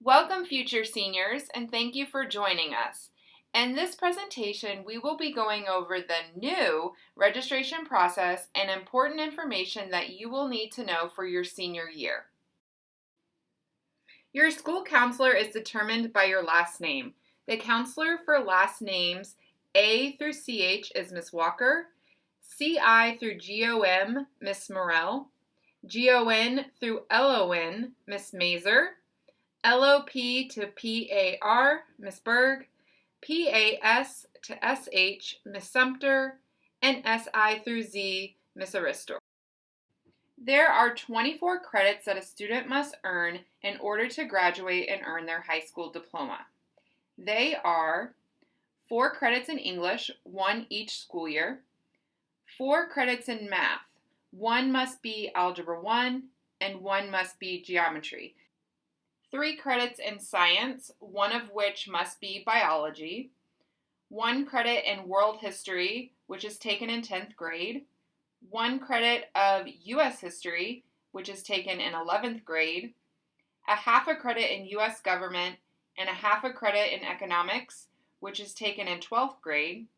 Welcome, future seniors, and thank you for joining us. In this presentation, we will be going over the new registration process and important information that you will need to know for your senior year. Your school counselor is determined by your last name. The counselor for last names A through CH is Ms. Walker, CI through GOM, Ms. Morell, GON through LON, Ms. Mazer, LOP to PAR, Ms. Berg, PAS to SH, Ms. Sumter, and SI through Z, Ms. Aristor. There are 24 credits that a student must earn in order to graduate and earn their high school diploma. They are 4 credits in English, 1 each school year, 4 credits in math, 1 must be Algebra 1, and 1 must be Geometry. 3 credits in science, 1 of which must be biology, 1 credit in world history, which is taken in 10th grade, 1 credit of U.S. history, which is taken in 11th grade, a half a credit in U.S. government, and a half a credit in economics, which is taken in 12th grade,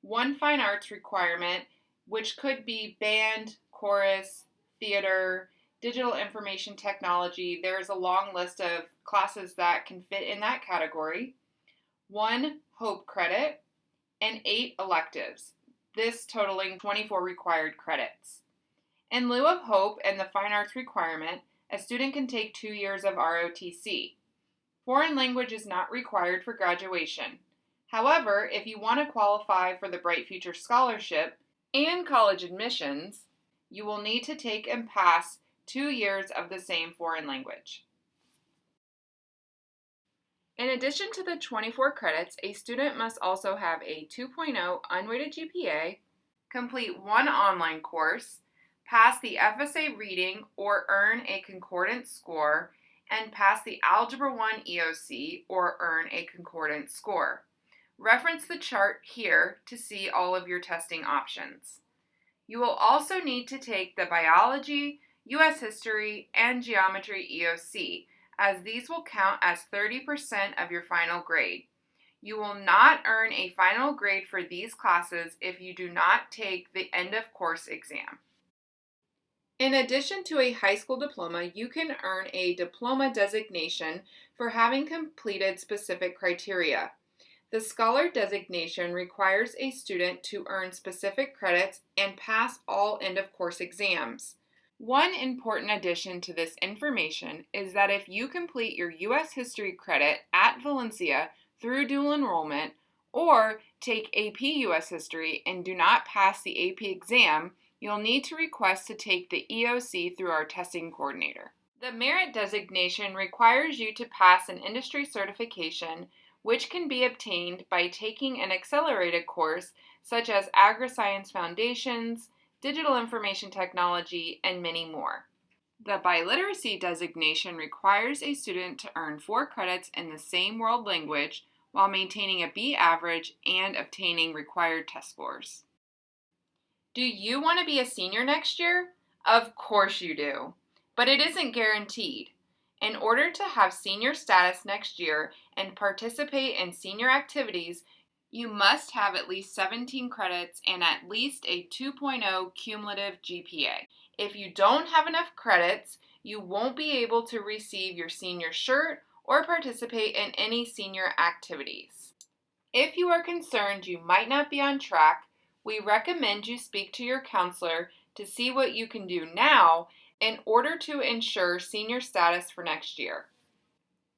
1 fine arts requirement, which could be band, chorus, theater, digital information technology. There's a long list of classes that can fit in that category. 1 Hope credit, and 8 electives, this totaling 24 required credits. In lieu of Hope and the fine arts requirement, a student can take 2 years of ROTC. Foreign language is not required for graduation. However, if you want to qualify for the Bright Future Scholarship and college admissions, you will need to take and pass 2 years of the same foreign language. In addition to the 24 credits, a student must also have a 2.0 unweighted GPA, complete 1 online course, pass the FSA reading or earn a concordance score, and pass the Algebra 1 EOC or earn a concordance score. Reference the chart here to see all of your testing options. You will also need to take the Biology, U.S. History, and Geometry EOC, as these will count as 30% of your final grade. You will not earn a final grade for these classes if you do not take the end of course exam. In addition to a high school diploma, you can earn a diploma designation for having completed specific criteria. The scholar designation requires a student to earn specific credits and pass all end of course exams. One important addition to this information is that if you complete your U.S. History credit at Valencia through dual enrollment or take AP U.S. History and do not pass the AP exam, you'll need to request to take the EOC through our testing coordinator. The merit designation requires you to pass an industry certification, which can be obtained by taking an accelerated course such as Agri-Science Foundations, Digital Information Technology, and many more. The biliteracy designation requires a student to earn 4 credits in the same world language while maintaining a B average and obtaining required test scores. Do you want to be a senior next year? Of course you do, but it isn't guaranteed. In order to have senior status next year and participate in senior activities, you must have at least 17 credits and at least a 2.0 cumulative GPA. If you don't have enough credits, you won't be able to receive your senior shirt or participate in any senior activities. If you are concerned you might not be on track, we recommend you speak to your counselor to see what you can do now in order to ensure senior status for next year.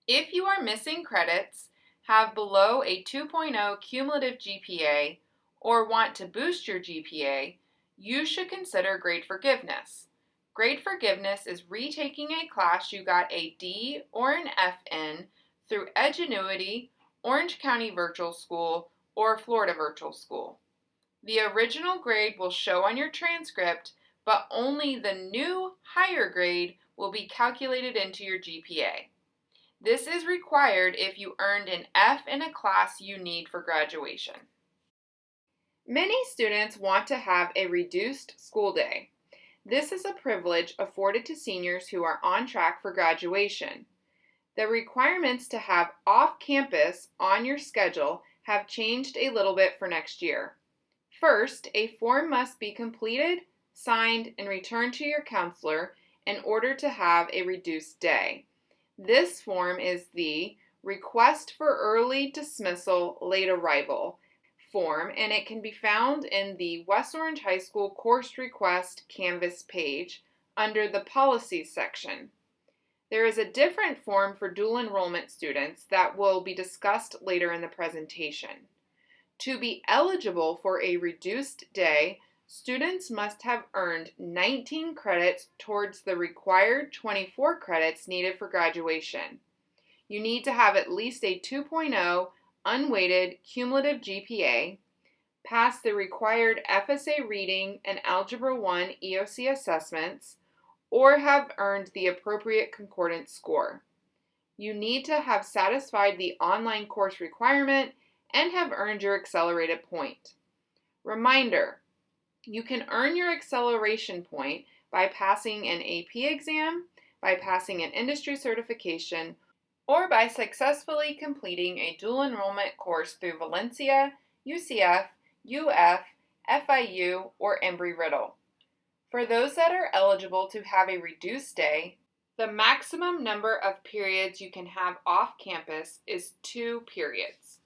If you are missing credits, have below a 2.0 cumulative GPA, or want to boost your GPA, you should consider grade forgiveness. Grade forgiveness is retaking a class you got a D or an F in through Edgenuity, Orange County Virtual School, or Florida Virtual School. The original grade will show on your transcript, but only the new higher grade will be calculated into your GPA. This is required if you earned an F in a class you need for graduation. Many students want to have a reduced school day. This is a privilege afforded to seniors who are on track for graduation. The requirements to have off-campus on your schedule have changed a little bit for next year. First, a form must be completed, signed, and returned to your counselor in order to have a reduced day. This form is the Request for Early Dismissal Late Arrival form, and it can be found in the West Orange High School Course Request Canvas page under the Policies section. There is a different form for dual enrollment students that will be discussed later in the presentation. To be eligible for a reduced day, students must have earned 19 credits towards the required 24 credits needed for graduation. You need to have at least a 2.0 unweighted cumulative GPA, pass the required FSA Reading and Algebra 1 EOC assessments, or have earned the appropriate concordance score. You need to have satisfied the online course requirement and have earned your accelerated point. Reminder, you can earn your acceleration point by passing an AP exam, by passing an industry certification, or by successfully completing a dual enrollment course through Valencia, UCF, UF, FIU, or Embry-Riddle. For those that are eligible to have a reduced day, the maximum number of periods you can have off campus is 2 periods.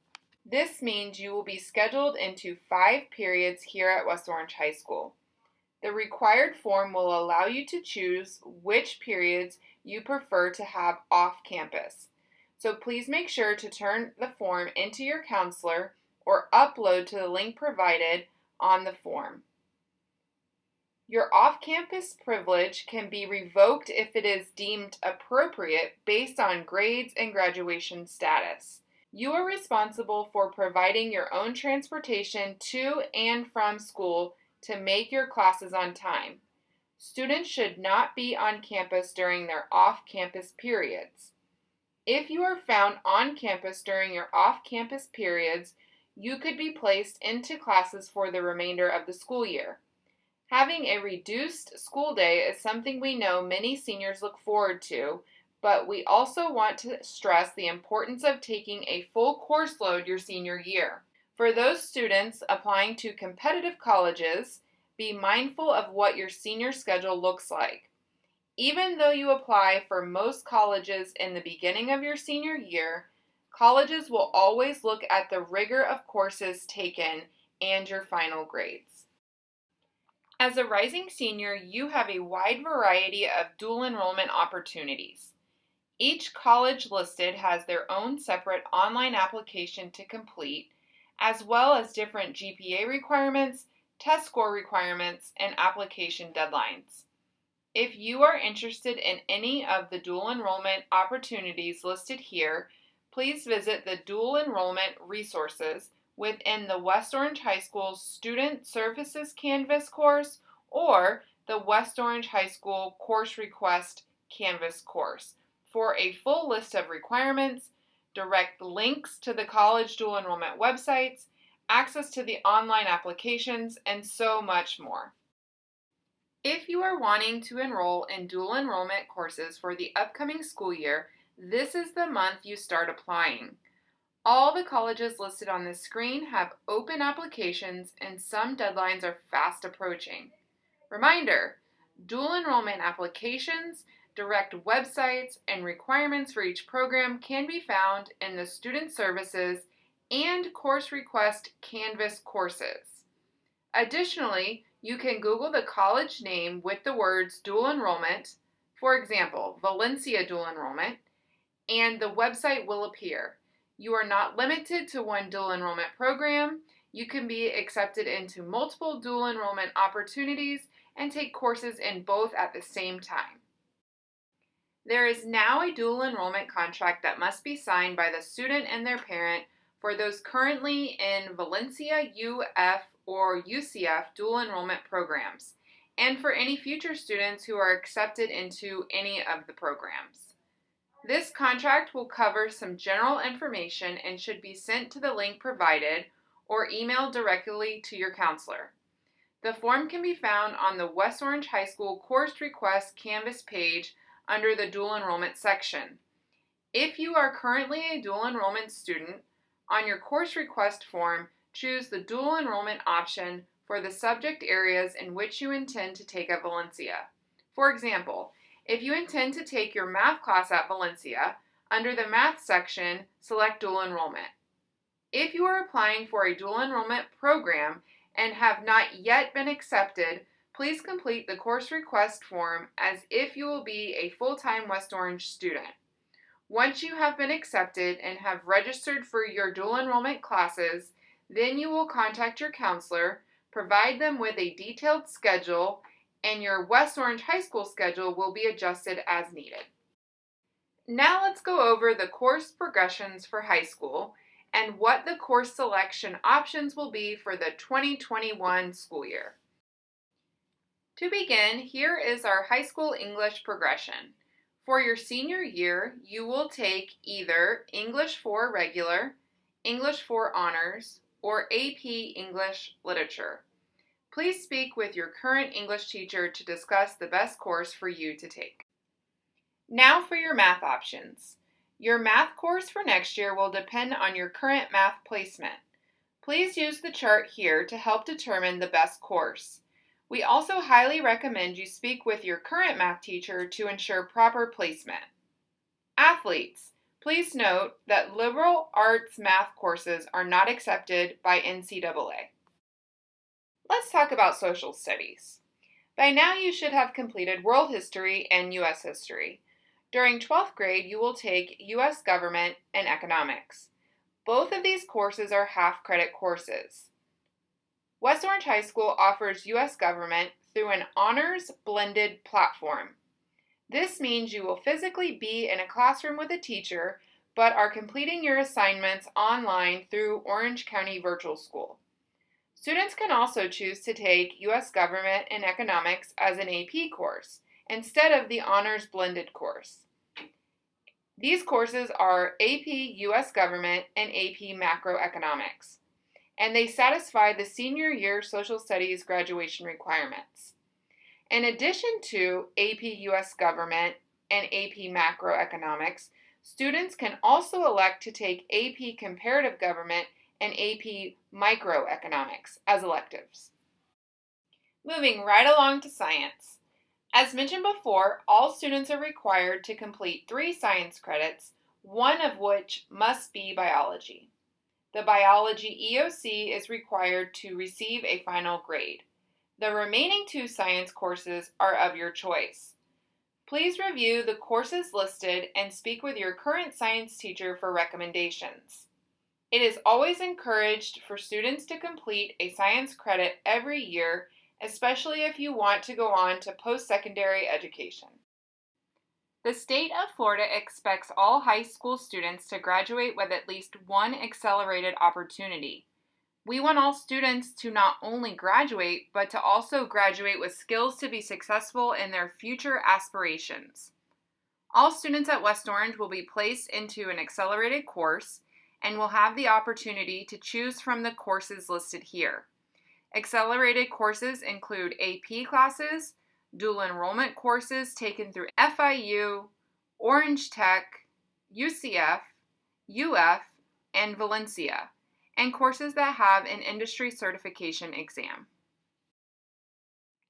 This means you will be scheduled into 5 periods here at West Orange High School. The required form will allow you to choose which periods you prefer to have off campus. So please make sure to turn the form into your counselor or upload to the link provided on the form. Your off-campus privilege can be revoked if it is deemed appropriate based on grades and graduation status. You are responsible for providing your own transportation to and from school to make your classes on time. Students should not be on campus during their off-campus periods. If you are found on campus during your off-campus periods, you could be placed into classes for the remainder of the school year. Having a reduced school day is something we know many seniors look forward to, but we also want to stress the importance of taking a full course load your senior year. For those students applying to competitive colleges, be mindful of what your senior schedule looks like. Even though you apply for most colleges in the beginning of your senior year, colleges will always look at the rigor of courses taken and your final grades. As a rising senior, you have a wide variety of dual enrollment opportunities. Each college listed has their own separate online application to complete, as well as different GPA requirements, test score requirements, and application deadlines. If you are interested in any of the dual enrollment opportunities listed here, please visit the Dual Enrollment Resources within the West Orange High School Student Services Canvas course or the West Orange High School Course Request Canvas course for a full list of requirements, direct links to the college dual enrollment websites, access to the online applications, and so much more. If you are wanting to enroll in dual enrollment courses for the upcoming school year, this is the month you start applying. All the colleges listed on this screen have open applications and some deadlines are fast approaching. Reminder, dual enrollment applications, direct websites, and requirements for each program can be found in the Student Services and Course Request Canvas courses. Additionally, you can Google the college name with the words dual enrollment, for example, Valencia Dual Enrollment, and the website will appear. You are not limited to one dual enrollment program. You can be accepted into multiple dual enrollment opportunities and take courses in both at the same time. There is now a dual enrollment contract that must be signed by the student and their parent for those currently in Valencia, UF, or UCF dual enrollment programs, and for any future students who are accepted into any of the programs. This contract will cover some general information and should be sent to the link provided or emailed directly to your counselor. The form can be found on the West Orange High School Course Request Canvas page under the Dual Enrollment section. If you are currently a dual enrollment student, on your course request form, choose the dual enrollment option for the subject areas in which you intend to take at Valencia. For example, if you intend to take your math class at Valencia, under the math section, select dual enrollment. If you are applying for a dual enrollment program and have not yet been accepted, please complete the course request form as if you will be a full-time West Orange student. Once you have been accepted and have registered for your dual enrollment classes, then you will contact your counselor, provide them with a detailed schedule, and your West Orange High School schedule will be adjusted as needed. Now let's go over the course progressions for high school and what the course selection options will be for the 2021 school year. To begin, here is our high school English progression. For your senior year, you will take either English 4 Regular, English 4 Honors, or AP English Literature. Please speak with your current English teacher to discuss the best course for you to take. Now for your math options. Your math course for next year will depend on your current math placement. Please use the chart here to help determine the best course. We also highly recommend you speak with your current math teacher to ensure proper placement. Athletes, please note that liberal arts math courses are not accepted by NCAA. Let's talk about social studies. By now you should have completed world history and U.S. history. During 12th grade, you will take U.S. government and economics. Both of these courses are half-credit courses. West Orange High School offers U.S. government through an honors blended platform. This means you will physically be in a classroom with a teacher, but are completing your assignments online through Orange County Virtual School. Students can also choose to take U.S. government and economics as an AP course, instead of the honors blended course. These courses are AP U.S. Government and AP Macroeconomics, and they satisfy the senior year social studies graduation requirements. In addition to AP U.S. Government and AP Macroeconomics, students can also elect to take AP Comparative Government and AP Microeconomics as electives. Moving right along to science. As mentioned before, all students are required to complete 3 science credits, one of which must be biology. The biology EOC is required to receive a final grade. The remaining 2 science courses are of your choice. Please review the courses listed and speak with your current science teacher for recommendations. It is always encouraged for students to complete a science credit every year, especially if you want to go on to post-secondary education. The state of Florida expects all high school students to graduate with at least one accelerated opportunity. We want all students to not only graduate, but to also graduate with skills to be successful in their future aspirations. All students at West Orange will be placed into an accelerated course and will have the opportunity to choose from the courses listed here. Accelerated courses include AP classes, dual enrollment courses taken through FIU, Orange Tech, UCF, UF, and Valencia, and courses that have an industry certification exam.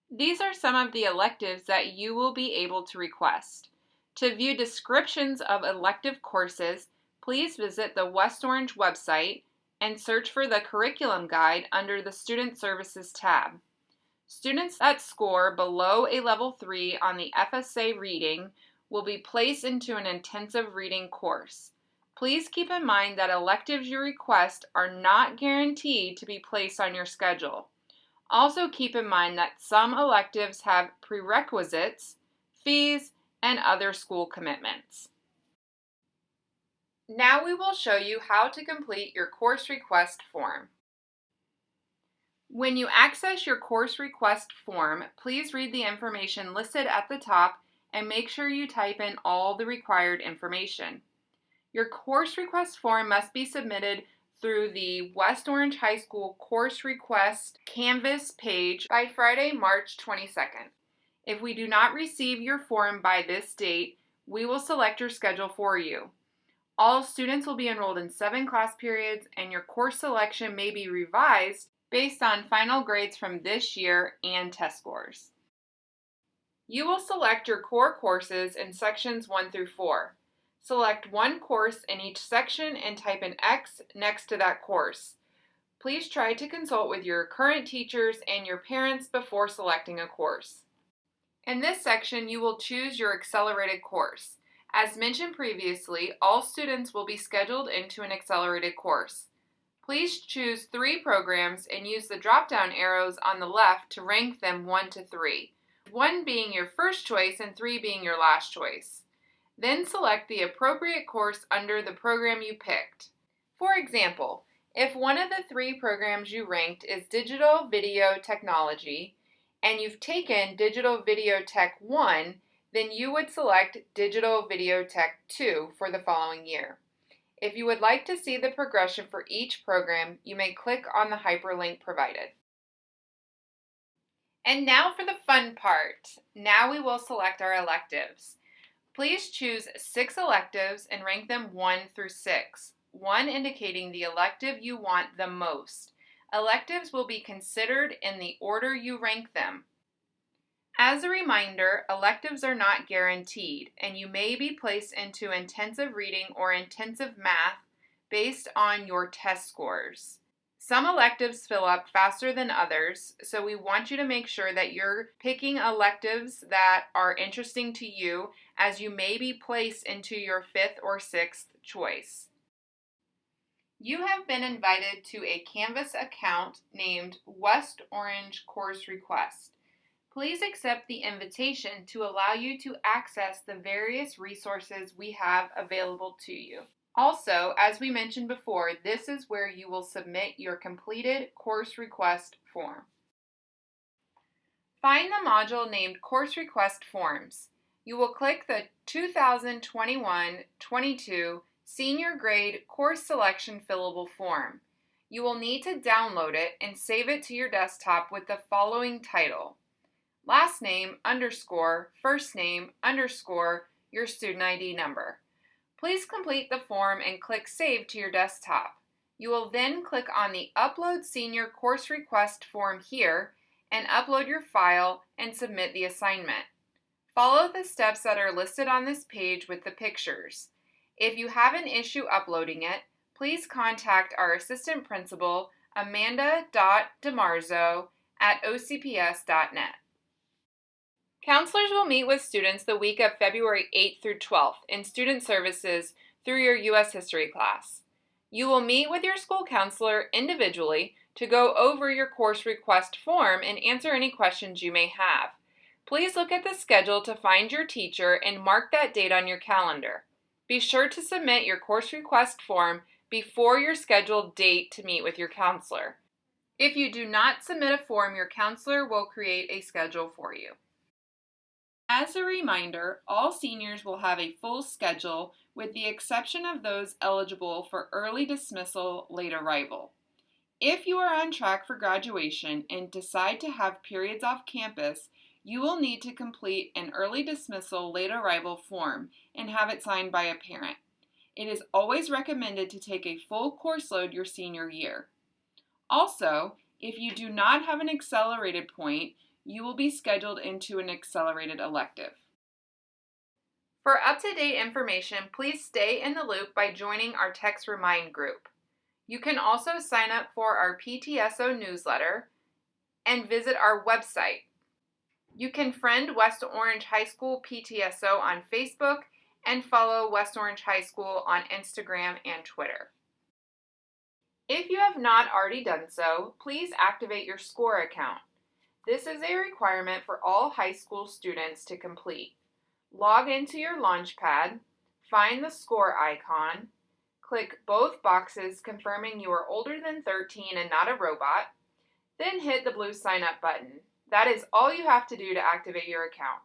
These are some of the electives that you will be able to request. To view descriptions of elective courses, please visit the West Orange website and search for the curriculum guide under the Student Services tab. Students that score below a level 3 on the FSA reading will be placed into an intensive reading course. Please keep in mind that electives you request are not guaranteed to be placed on your schedule. Also keep in mind that some electives have prerequisites, fees, and other school commitments. Now we will show you how to complete your course request form. When you access your course request form, please read the information listed at the top and make sure you type in all the required information. Your course request form must be submitted through the West Orange High School course request Canvas page by Friday, March 22nd. If we do not receive your form by this date, we will select your schedule for you. All students will be enrolled in 7 class periods, and your course selection may be revised based on final grades from this year and test scores. You will select your core courses in sections 1 through 4. Select one course in each section and type an X next to that course. Please try to consult with your current teachers and your parents before selecting a course. In this section, you will choose your accelerated course. As mentioned previously, all students will be scheduled into an accelerated course. Please choose 3 programs and use the drop-down arrows on the left to rank them 1 to 3, 1 being your first choice and 3 being your last choice. Then select the appropriate course under the program you picked. For example, if one of the 3 programs you ranked is Digital Video Technology, and you've taken Digital Video Tech 1, then you would select Digital Video Tech 2 for the following year. If you would like to see the progression for each program, you may click on the hyperlink provided. And now for the fun part. Now we will select our electives. Please choose 6 electives and rank them 1 through 6, 1 indicating the elective you want the most. Electives will be considered in the order you rank them. As a reminder, electives are not guaranteed, and you may be placed into intensive reading or intensive math based on your test scores. Some electives fill up faster than others, so we want you to make sure that you're picking electives that are interesting to you, as you may be placed into your 5th or 6th choice. You have been invited to a Canvas account named West Orange Course Request. Please accept the invitation to allow you to access the various resources we have available to you. Also, as we mentioned before, this is where you will submit your completed course request form. Find the module named Course Request Forms. You will click the 2021-22 Senior Grade Course Selection Fillable Form. You will need to download it and save it to your desktop with the following title: last name _ first name _ your student ID number. Please complete the form and click Save to your desktop. You will then click on the Upload Senior Course Request form here and upload your file and submit the assignment. Follow the steps that are listed on this page with the pictures. If you have an issue uploading it, please contact our assistant principal, amanda.demarzo@ocps.net. Counselors will meet with students the week of February 8th through 12th in Student Services through your U.S. History class. You will meet with your school counselor individually to go over your course request form and answer any questions you may have. Please look at the schedule to find your teacher and mark that date on your calendar. Be sure to submit your course request form before your scheduled date to meet with your counselor. If you do not submit a form, your counselor will create a schedule for you. As a reminder, all seniors will have a full schedule with the exception of those eligible for early dismissal late arrival. If you are on track for graduation and decide to have periods off campus, you will need to complete an early dismissal late arrival form and have it signed by a parent. It is always recommended to take a full course load your senior year. Also, if you do not have an accelerated point, you will be scheduled into an accelerated elective. For up-to-date information, please stay in the loop by joining our Text Remind group. You can also sign up for our PTSO newsletter and visit our website. You can friend West Orange High School PTSO on Facebook and follow West Orange High School on Instagram and Twitter. If you have not already done so, please activate your SCORE account. This is a requirement for all high school students to complete. Log into your Launchpad, find the SCORE icon, click both boxes confirming you are older than 13 and not a robot, then hit the blue Sign Up button. That is all you have to do to activate your account.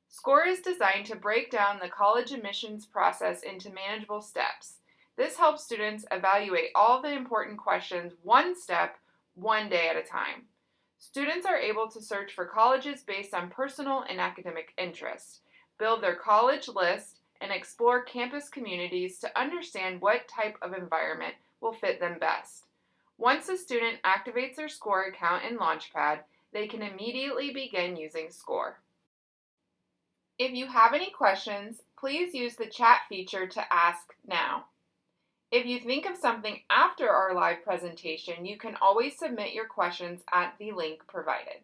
SCORE is designed to break down the college admissions process into manageable steps. This helps students evaluate all the important questions one step, one day at a time. Students are able to search for colleges based on personal and academic interests, build their college list, and explore campus communities to understand what type of environment will fit them best. Once a student activates their SCORE account in Launchpad, they can immediately begin using SCORE. If you have any questions, please use the chat feature to ask now. If you think of something after our live presentation, you can always submit your questions at the link provided.